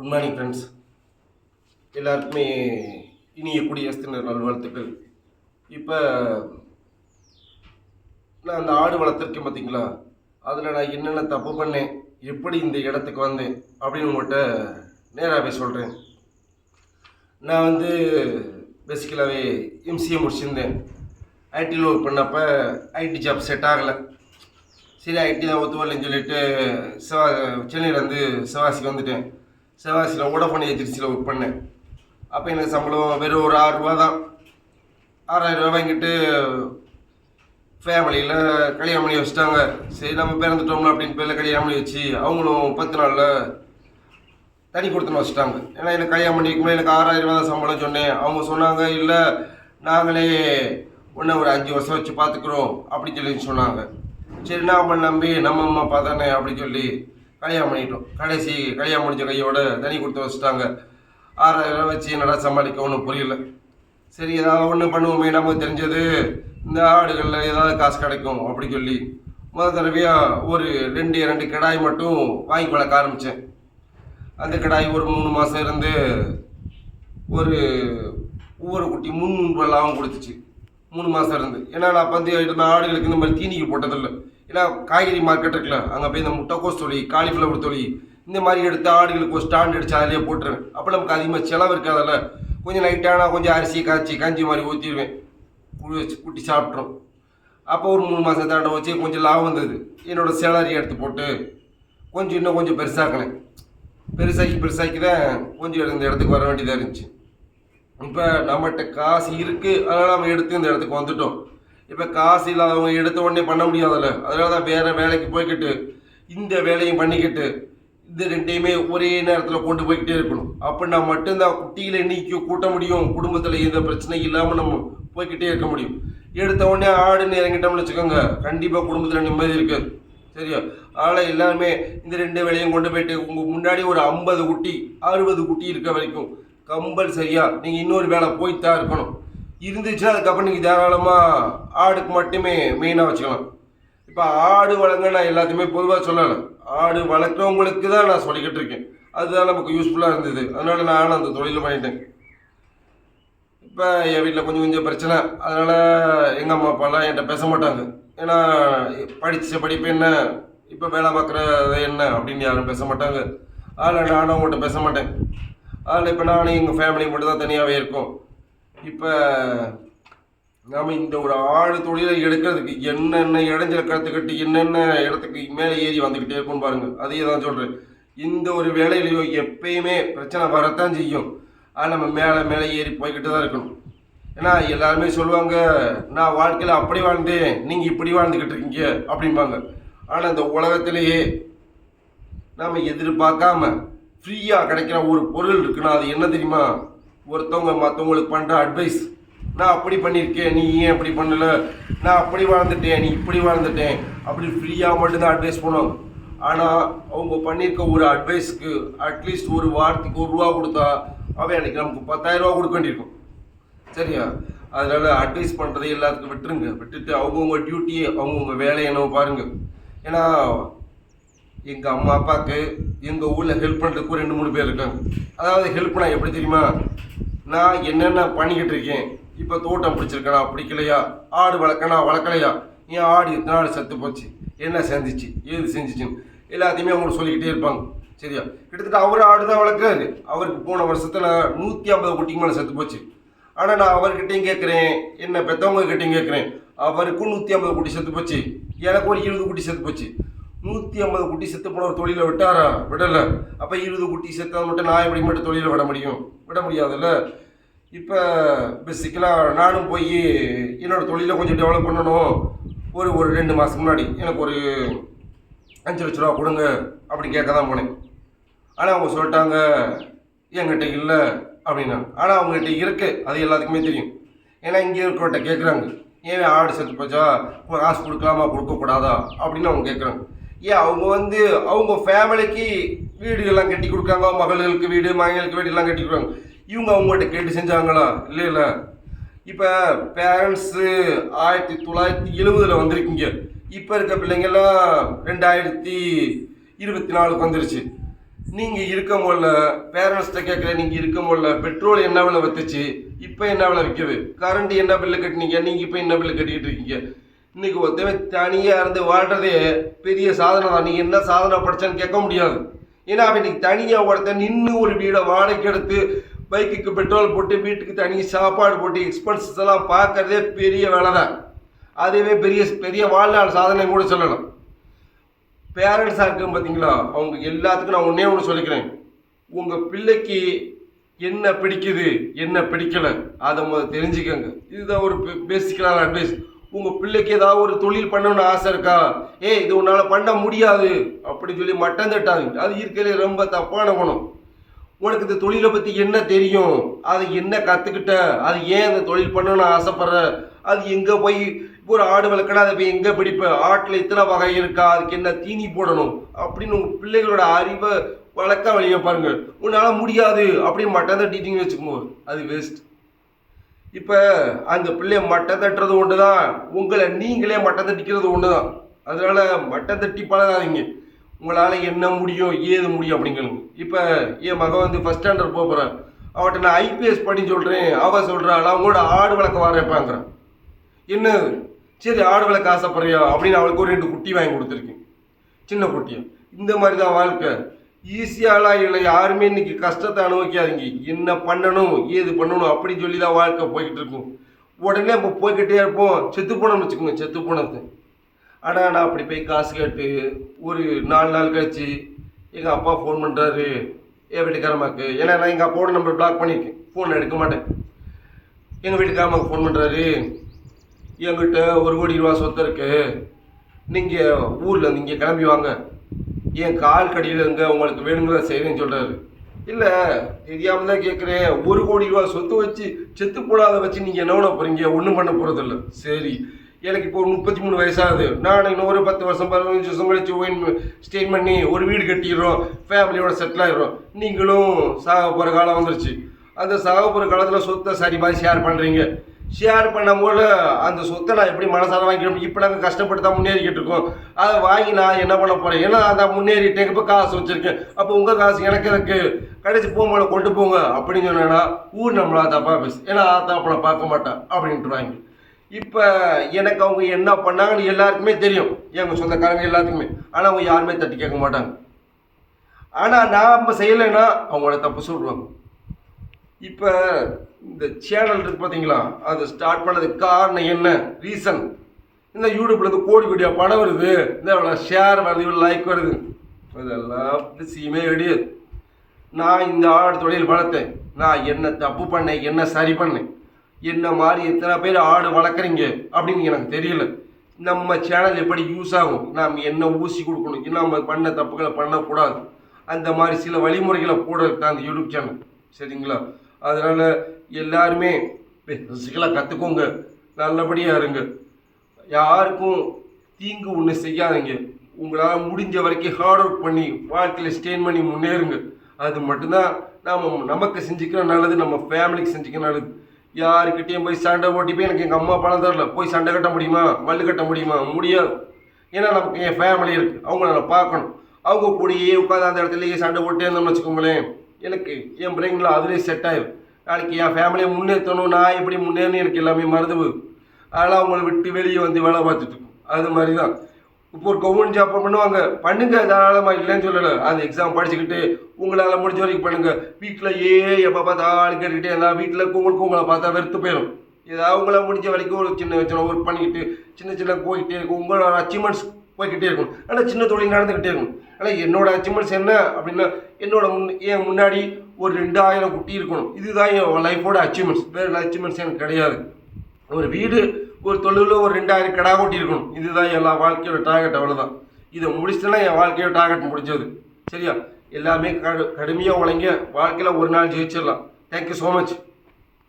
Good morning friends. எல்லாருக்குமே இனிய குடியரசு நல்வாழ்த்துக்கள். இப்போ நான் அந்த ஆடு வளர்த்துருக்கேன் பார்த்தீங்களா, அதில் நான் என்னென்ன தப்பு பண்ணேன், எப்படி இந்த இடத்துக்கு வந்தேன் அப்படின்னு உங்கள்கிட்ட நேராகவே சொல்கிறேன். நான் பேசிக்கலாகவே எம்சிஏ முடிச்சிருந்தேன். ஐடியில் ஒர்க் பண்ணப்போ ஐடி ஜாப் செட் ஆகலை. சரி, ஐடி தான் ஒத்துவலைன்னு சொல்லிட்டு சென்னையில் சிவாசிக்கு வந்துட்டேன். சிவாசியில் வோடஃபோன் ஏஜென்சியில் ஒர்க் பண்ணேன். அப்போ எனக்கு சம்பளம் வெறும் ஒரு 6 ரூபா தான். 6,000 ரூபா வாங்கிட்டு ஃபேமிலியில் கல்யாணம் பண்ணி வச்சுட்டாங்க. சரி, நம்ம பிறந்துட்டோம்ல அப்படின்னு பேரில் கல்யாணம் பண்ணி வச்சு அவங்களும் 10 நாளில் தனி கொடுத்துன்னு வச்சுட்டாங்க. ஏன்னா எனக்கு கல்யாணம் பண்ணி வைக்கும்போது எனக்கு 6,000 ரூபா தான் சம்பளம் சொன்னேன். அவங்க சொன்னாங்க, இல்லை நாங்களே ஒன்று ஒரு 5 வருஷம் வச்சு பார்த்துக்குறோம் அப்படின்னு சொல்லி சொன்னாங்க. சரி, நாம் நம்பி நம்ம அம்மா அப்பா தானே அப்படின்னு சொல்லி கல்யாணம் பண்ணிட்டோம். கடைசி கல்யாணம் முடிஞ்ச கையோட தனி கொடுத்து வச்சுட்டாங்க. 6,000 ரூபா வச்சு என்னடா சமாளிக்க ஒன்றும் புரியல. சரி, ஏதாவது ஒன்று பண்ணுவோமே, நமக்கு தெரிஞ்சது இந்த ஆடுகளில் ஏதாவது காசு கிடைக்கும் அப்படின்னு சொல்லி முதல் தடவையாக ஒரு 2 கிடாய் மட்டும் வாங்கி வளர்க்க ஆரம்பித்தேன். அந்த கிடாய் ஒரு 3 மாதம் இருந்து ஒரு ஒவ்வொரு குட்டி 300 ரூபா லாபம் கொடுத்துச்சு. 3 மாதம் இருந்து. ஏன்னா நான் அப்போ ஆடுகளுக்கு இந்த மாதிரி தீனிக்கு போட்டதில்லை. ஏன்னா காய்கறி மார்க்கெட் இருக்குல்ல, அங்கே போய் இந்த முட்டைக்கோஸ் தொழி, காலிஃப்ளவர் தொழி இந்த மாதிரி எடுத்து ஆடுகளுக்கு ஒரு ஸ்டாண்ட் அடித்து அதிலே போட்டுருவேன். அப்போ நமக்கு அதிகமாக செலவு இருக்காதில்ல. கொஞ்சம் நைட்டானா கொஞ்சம் அரிசி காய்ச்சி கஞ்சி மாதிரி ஊற்றிடுவேன். குட்டி சாப்பிட்றோம். அப்போ ஒரு 3 மாதம் தாண்ட வச்சு கொஞ்சம் லாபம் வந்தது. என்னோடய சேலரி எடுத்து போட்டு இன்னும் கொஞ்சம் பெருசாக்கினேன். பெருசாக்கி தான் கொஞ்சம் இந்த இடத்துக்கு வர வேண்டியதாக இருந்துச்சு. இப்போ நம்மகிட்ட காசு இருக்குது, அதனால் நம்ம எடுத்து இந்த இடத்துக்கு வந்துட்டோம். இப்போ காசு இல்லாதவங்க எடுத்த உடனே பண்ண முடியாதில்ல. அதனால தான் வேறு வேலைக்கு போய்கிட்டு இந்த வேலையும் பண்ணிக்கிட்டு இந்த ரெண்டையுமே ஒரே நேரத்தில் கொண்டு போய்கிட்டே இருக்கணும். அப்படின்னா மட்டும்தான் குட்டியில் எண்ணிக்கை கூட்ட முடியும். குடும்பத்தில் எந்த பிரச்சனை இல்லாமல் நம்ம போய்கிட்டே இருக்க முடியும். எடுத்த உடனே ஆடுன்னு இறங்கிட்டோம்னு வச்சுக்கோங்க, கண்டிப்பாக குடும்பத்தில் நிம்மதி இருக்காது. சரியா? அதனால் எல்லாருமே இந்த 2 வேலையும் கொண்டு போயிட்டு உங்கள் முன்னாடி ஒரு 50 குட்டி 60 குட்டி இருக்க வரைக்கும் கம்பல்சரியாக நீங்கள் இன்னொரு வேலை போய்த்தான் இருக்கணும். இருந்துச்சுன்னா அதுக்கப்புறம் நீங்கள் தாராளமாக ஆடுக்கு மட்டுமே மெயினாக வச்சுக்கலாம். இப்போ ஆடு வளங்க நான் எல்லாத்தையுமே பொதுவாக சொல்லலை. ஆடு வளர்க்குறவங்களுக்கு தான் நான் சொல்லிக்கிட்டு இருக்கேன். அதுதான் நமக்கு யூஸ்ஃபுல்லாக இருந்தது. அதனால் நான் அந்த தொழில் பண்ணிட்டேன். இப்போ என் வீட்டில் கொஞ்சம் பிரச்சனை. அதனால் எங்கள் அம்மா அப்பாலாம் என்கிட்ட பேச மாட்டாங்க. ஏன்னா படித்த படிப்பு என்ன, இப்போ வேலை பார்க்குறது என்ன அப்படின்னு யாரும் பேச மாட்டாங்க. அதில் நானும் அவங்கள்ட்ட பேச மாட்டேன். அதில் இப்போ நானும் எங்கள் ஃபேமிலி மட்டும் தான் தனியாகவே இருக்கோம். இப்போ நாம் இந்த ஒரு ஆடு தொழிலை எடுக்கிறதுக்கு என்னென்ன இடைஞ்சல கற்றுக்கிட்டு என்னென்ன இடத்துக்கு மேலே ஏறி வந்துக்கிட்டே இருக்கும்னு பாருங்கள். அதையே தான் சொல்கிறேன். இந்த ஒரு வேலையிலையோ எப்பயுமே பிரச்சனை வரத்தான் செய்யும். ஆனால் நம்ம மேலே ஏறி போய்கிட்டு தான் இருக்கணும். ஏன்னா எல்லாருமே சொல்லுவாங்க, நான் வாழ்க்கையில் அப்படி வாழ்ந்தேன், நீங்கள் இப்படி வாழ்ந்துக்கிட்டு இருக்கீங்க அப்படிம்பாங்க. ஆனால் இந்த உலகத்திலேயே நாம் எதிர்பார்க்காம ஃப்ரீயாக கிடைக்கிற ஒரு பொருள் இருக்குன்னா அது என்ன தெரியுமா? ஒருத்தவங்க மற்றவங்களுக்கு பண்ணுற அட்வைஸ். நான் அப்படி பண்ணியிருக்கேன், நீ ஏன் அப்படி பண்ணலை, நான் அப்படி வாழ்ந்துட்டேன், நீ இப்படி வாழ்ந்துட்டேன் அப்படி ஃப்ரீயாக மட்டும்தான் அட்வைஸ் பண்ணுவாங்க. ஆனால் அவங்க பண்ணியிருக்க ஒரு அட்வைஸுக்கு அட்லீஸ்ட் ஒரு வாரத்துக்கு 1 ரூபா கொடுத்தா அவன் அன்றைக்கி நமக்கு 10,000 ரூபா கொடுக்க வேண்டியிருக்கும். சரியா? அதனால் அட்வைஸ் பண்ணுறதை எல்லாத்துக்கும் விட்டுட்டு அவங்கவுங்க டியூட்டியை அவங்கவுங்க வேலையை என்னவோ பாருங்கள். ஏன்னா எங்கள் அம்மா அப்பாவுக்கு எங்கள் ஊரில் ஹெல்ப் பண்ணுறதுக்கு 2-3 பேர் இருக்காங்க. அதாவது ஹெல்ப்னா எப்படி தெரியுமா? நான் என்னென்ன பண்ணிக்கிட்டு இருக்கேன், இப்போ தோட்டம் பிடிச்சிருக்கேனா பிடிக்கலையா, ஆடு வளர்க்கலையா, ஏன் ஆடு இத்தனை நாள் செத்து போச்சு, என்ன செஞ்சிச்சு, ஏது செஞ்சிச்சுன்னு எல்லாத்தையுமே அவங்க சொல்லிக்கிட்டே இருப்பாங்க. சரியா? கிட்டத்தட்ட அவர் ஆடு தான் வளர்க்குறாரு. அவருக்கு போன வருஷத்தில் 150 குட்டிக்கு மேலே செத்து போச்சு. ஆனால் நான் அவர்கிட்டையும் கேட்குறேன், என்ன பெற்றவங்ககிட்டையும் கேட்குறேன், அவருக்கும் 150 குட்டி செத்து போச்சு, எனக்கு ஒரு 20 குட்டி செத்து போச்சு. 150 குட்டி செத்து போன ஒரு தொழிலை விட்டாரா? விடலை. அப்போ 20 குட்டி செத்ததை மட்டும் நான் எப்படி மட்டும் தொழிலை விட முடியாதுல்ல. இப்போ பேசிக்கலாக நானும் போய் என்னோடய தொழிலை கொஞ்சம் டெவலப் பண்ணணும். ஒரு 2 மாதத்துக்கு முன்னாடி எனக்கு ஒரு 5 லட்ச ரூபா கொடுங்க அப்படி கேட்க தான் போனேன். ஆனால் அவங்க சொல்லிட்டாங்க என்கிட்ட இல்லை அப்படின்னா. ஆனால் அவங்ககிட்ட இருக்குது, அது எல்லாத்துக்குமே தெரியும். ஏன்னா இங்கே இருக்கிறவட்ட கேட்குறாங்க, ஏன் ஆடு செத்து போச்சா, காசு கொடுக்கலாமா கொடுக்கக்கூடாதா அப்படின்னு அவங்க கேட்குறாங்க. ஏன் அவங்க அவங்க ஃபேமிலிக்கு வீடுகள்லாம் கட்டி கொடுக்குறாங்க, மகளுக்கு வீடு மகளுக்கு வீடுலாம் கட்டி கொடுக்குறாங்க. இவங்க அவங்கள்ட்ட கேட்டு செஞ்சாங்களா? இல்லை. இப்போ பேரண்ட்ஸு 1970 வந்திருக்கீங்க. இப்போ இருக்க பிள்ளைங்கள்லாம் 2024 வந்துருச்சு. நீங்கள் இருக்க முடியல, பேரண்ட்ஸ்கிட்ட கேட்குற நீங்கள் இருக்க முடியல, பெட்ரோல் என்ன விலை வித்துச்சு, இப்போ என்ன விலை விற்கிது, கரண்ட் என்ன பில்லு கட்டினீங்க, நீங்கள் இப்போ என்ன பில்லு கட்டிக்கிட்டு இருக்கீங்க. இன்னைக்கு ஒருத்தவன் தனியாக இருந்து வாழ்றதே பெரிய சாதனை தான். நீங்கள் என்ன சாதனை படித்தான்னு கேட்க முடியாது. ஏன்னா அவன் இன்னைக்கு தனியாக ஒருத்தன் நின்று ஒரு வீடை வாடகைக்கு எடுத்து பைக்குக்கு பெட்ரோல் போட்டு வீட்டுக்கு தனி சாப்பாடு போட்டு எக்ஸ்பென்சஸ் எல்லாம் பார்க்கறதே பெரிய வேலை தான். அதுவே பெரிய பெரிய வாழ்நாள் சாதனை கூட சொல்லலாம். பேரண்ட்ஸாக இருக்கும் பார்த்தீங்களா, அவங்க எல்லாத்துக்கும் நான் ஒன்றே ஒன்று சொல்லிக்கிறேன். உங்கள் பிள்ளைக்கு என்ன பிடிக்குது என்ன பிடிக்கலை அதை முதல்ல தெரிஞ்சுக்கோங்க. இதுதான் ஒரு பேசிக்கலான அட்வைஸ். உங்கள் பிள்ளைக்கு ஏதாவது ஒரு தொழில் பண்ணணும்னு ஆசை இருக்கா, இது உன்னால் பண்ண முடியாது அப்படின்னு சொல்லி மட்டம் தட்டாதுங்க. அது இருக்கிறதே ரொம்ப தப்பான குணம். உனக்கு இந்த தொழிலை பற்றி என்ன தெரியும், அது என்ன கற்றுக்கிட்ட, அது ஏன் அந்த தொழில் பண்ணணும்னு ஆசைப்படுற, அது எங்கே போய் ஒரு ஆடு வளர்க்கணும், அதை போய் எங்கே பிடிப்ப, ஆட்டில் இத்தனை வகை இருக்கா, அதுக்கு என்ன தீனி போடணும் அப்படின்னு உங்கள் பிள்ளைகளோட அறிவை வளர்க்க வழியை பாருங்கள். உன்னால் முடியாது அப்படின்னு மட்டம் தட்டிட்டீங்கன்னு வச்சுக்கோங்க, அது வேஸ்ட். இப்போ அந்த பிள்ளைய மட்டம் தட்டுறது ஒன்று தான், உங்களை நீங்களே மட்டம் தட்டிக்கிறது ஒன்று தான். அதனால் மட்டம் தட்டி பழகாதீங்க. உங்களால் என்ன முடியும் ஏது முடியும் அப்படிங்கிறது. இப்போ என் மகன் வந்து ஃபஸ்ட் ஸ்டாண்டர்ட் போகிறேன், அவன்கிட்ட நான் ஐபிஎஸ் படின்னு சொல்கிறேன், அவன் சொல்கிறாள் அவங்களோட ஆடு வளர்க்க வரப்பாங்கிறான். என்ன சரி ஆடு வளர்க்க ஆசைப்படுறியா அப்படின்னு அவளுக்கு ஒரு 2 குட்டி வாங்கி கொடுத்துருக்கேன், சின்ன குட்டியும். இந்த மாதிரி தான் வாழ்க்கை. ஈஸியாலாம் இல்லை, யாருமே இன்னைக்கு கஷ்டத்தை அனுபவிக்காதீங்க. என்ன பண்ணணும் ஏது பண்ணணும் அப்படின்னு சொல்லி தான் வாழ்க்கை போய்கிட்டு இருக்கும். உடனே இப்போ போய்கிட்டே இருப்போம், செத்து போனோம்னு வச்சுக்கோங்க, செத்து போனது. ஆனால் நான் அப்படி போய் காசு கேட்டு ஒரு 4 நாள் கழிச்சு எங்கள் அப்பா ஃபோன் பண்ணுறாரு என் வீட்டுக்காரம்மாக்கு. ஏன்னா நான் எங்கள் அப்பாவோட நம்பர் பிளாக் பண்ணியிருக்கேன், ஃபோன் எடுக்க மாட்டேன். எங்கள் வீட்டுக்காரம்மாக்கு ஃபோன் பண்ணுறாரு, என்கிட்ட 1 கோடி ரூபா சொத்து இருக்கு, நீங்கள் ஊரில் நீங்கள் கிளம்பி வாங்க, என் கால் கடியில் இருங்க, உங்களுக்கு வேணுங்கிறத செய்கிறேன்னு சொல்கிறாரு. இல்லை தெரியாமல் தான் கேட்குறேன், 1 கோடி ரூபா சொத்து வச்சு செத்து போடாத வச்சு நீங்கள் என்ன பண்ண போகிறீங்க, ஒன்றும் பண்ண போகிறதில்ல. சரி எனக்கு இப்போ ஒரு 33 வயசாகுது, நான் இன்னும் ஒரு 10 வருஷம் 15 வருஷம் கழிச்சு ஸ்டெயின் பண்ணி ஒரு வீடு கட்டிடுறோம், ஃபேமிலியோட செட்டில் ஆகிடுறோம். நீங்களும் சாக போகிற காலம் வந்துருச்சு. அந்த சாக போகிற காலத்தில் சொத்தை சரி மாதிரி ஷேர் பண்ணுறீங்க. ஷேர் பண்ணும்போது அந்த சொத்தை நான் எப்படி மனசார வாங்கிக்கிறோம். இப்போ நாங்கள் கஷ்டப்பட்டு தான் முன்னேறிக்கிட்டு இருக்கோம். அதை வாங்கி நான் என்ன பண்ண போகிறேன், ஏன்னா நான் முன்னேறிட்டேன், இப்போ காசு வச்சுருக்கேன், அப்போ உங்கள் காசு எனக்கு எனக்கு கடைசி போகும்போது கொண்டு போங்க அப்படின்னு சொன்னேன்னா ஊர் நம்மளா தப்பாக பேசு, ஏன்னா தாப்பனை பார்க்க மாட்டான் அப்படின்ட்டுருவாங்க. இப்போ எனக்கு அவங்க என்ன பண்ணாங்கன்னு எல்லாருக்குமே தெரியும், எங்கள் சொந்தக்காரங்க எல்லாத்துக்குமே. ஆனால் அவங்க யாருமே தட்டி கேட்க மாட்டாங்க. ஆனால் நாம் செய்யலைன்னா அவங்கள தப்பு சொல்லுவாங்க. இப்போ இந்த சேனல் இருக்கு பார்த்தீங்களா, அதை ஸ்டார்ட் பண்ணதுக்கு காரணம் என்ன, ரீசன், இந்த யூடியூப்ல இருந்து கோடி கோடியாக பணம் வருது, இந்த இவ்வளோ ஷேர் வருது, இவ்வளோ லைக் வருது, அதெல்லாம் விஷயமே கிடையாது. நான் இந்த ஆடு தொழில் வளர்த்தேன், நான் என்ன தப்பு பண்ணேன் என்ன சரி பண்ணேன், என்ன மாதிரி எத்தனை பேர் ஆடு வளர்க்குறீங்க அப்படின்னு எனக்கு தெரியல. நம்ம சேனல் எப்படி யூஸ் ஆகும், நாம் என்ன ஊசி கொடுக்கணும், இன்னும் நம்ம பண்ண தப்புகளை பண்ணக்கூடாது, அந்த மாதிரி சில வழிமுறைகளை போடுறதுக்கு தான் அந்த யூடியூப் சேனல். சரிங்களா? அதனால் எல்லாருமே பேசிக்கலாக கற்றுக்கோங்க, நல்லபடியாக இருங்க, யாருக்கும் தீங்கு ஒன்று செய்யாதீங்க. உங்களால் முடிஞ்ச வரைக்கும் ஹார்ட் ஒர்க் பண்ணி வாழ்க்கையில் ஸ்டெயின் பண்ணி முன்னேறுங்க. அது மட்டும்தான் நமக்கு செஞ்சுக்கிற நல்லது, நம்ம ஃபேமிலிக்கு செஞ்சுக்கிற நல்லது. யாருக்கிட்டேயும் போய் சண்டை ஓட்டி போய் எனக்கு எங்கள் அம்மா பணம் தரல போய் சண்டை கட்ட முடியுமா, மல்லு கட்ட முடியுமா, முடியாது. ஏன்னா நமக்கு என் ஃபேமிலி இருக்குது, அவங்கள நான் பார்க்கணும். அவங்க கூடயே உட்காந்து அந்த இடத்துலையே சண்டை போட்டே இருந்தோம்னு வச்சுக்கோங்களேன், எனக்கு என் பிரெயினில் அதுலேயே செட் ஆயிடும். நாளைக்கு என் ஃபேமிலியை முன்னேற்றணும், நான் எப்படி முன்னேறணும் எனக்கு எல்லாமே மறந்து. அதெல்லாம் அவங்கள விட்டு வெளியே வந்து வேலை பார்த்துட்டு இருக்கோம். அது மாதிரி தான் இப்போ ஒரு கவர்மெண்ட் ஜாப் பண்ணுவாங்க, பண்ணுங்க, தாராளமாக இல்லைன்னு சொல்லலை. அந்த எக்ஸாம் படிச்சுக்கிட்டு உங்களால் முடிஞ்ச வரைக்கும் பண்ணுங்க. வீட்டிலையே எப்போ பார்த்தா ஆள் கேட்டுக்கிட்டே இருந்தால் வீட்டில் உங்களுக்கு உங்களை பார்த்தா வெறுத்து போயிடும். ஏதாவது உங்களால் முடிஞ்ச வரைக்கும் ஒரு சின்ன சின்ன ஒர்க் பண்ணிக்கிட்டு சின்ன சின்ன போய்கிட்டே இருக்கும், உங்களோட அச்சீவ்மெண்ட்ஸ் போய்கிட்டே இருக்கும். ஆனால் சின்ன தொழில் நடந்துக்கிட்டே இருக்கும். ஆனால் என்னோடய அச்சீவ்மெண்ட்ஸ் என்ன அப்படின்னா, என் முன்னாடி ஒரு 2000 குட்டி இருக்கணும். இதுதான் என் லைஃபோட அச்சீவ்மெண்ட்ஸ். வேறு அச்சீவ்மெண்ட்ஸ் எனக்கு கிடையாது. ஒரு வீடு ஒரு தொழிலில் ஒரு 2000 கடா கொட்டி இருக்கணும். இதுதான் எல்லா வாழ்க்கையோட டார்கெட். அவ்வளோதான். இதை முடிச்சுட்டுனா என் வாழ்க்கையோட டார்கெட் முடிஞ்சது. சரியா? எல்லாமே கடுமையாக உழைங்க, வாழ்க்கையில் ஒரு நாள் ஜெயிச்சிடலாம். Thank you so much.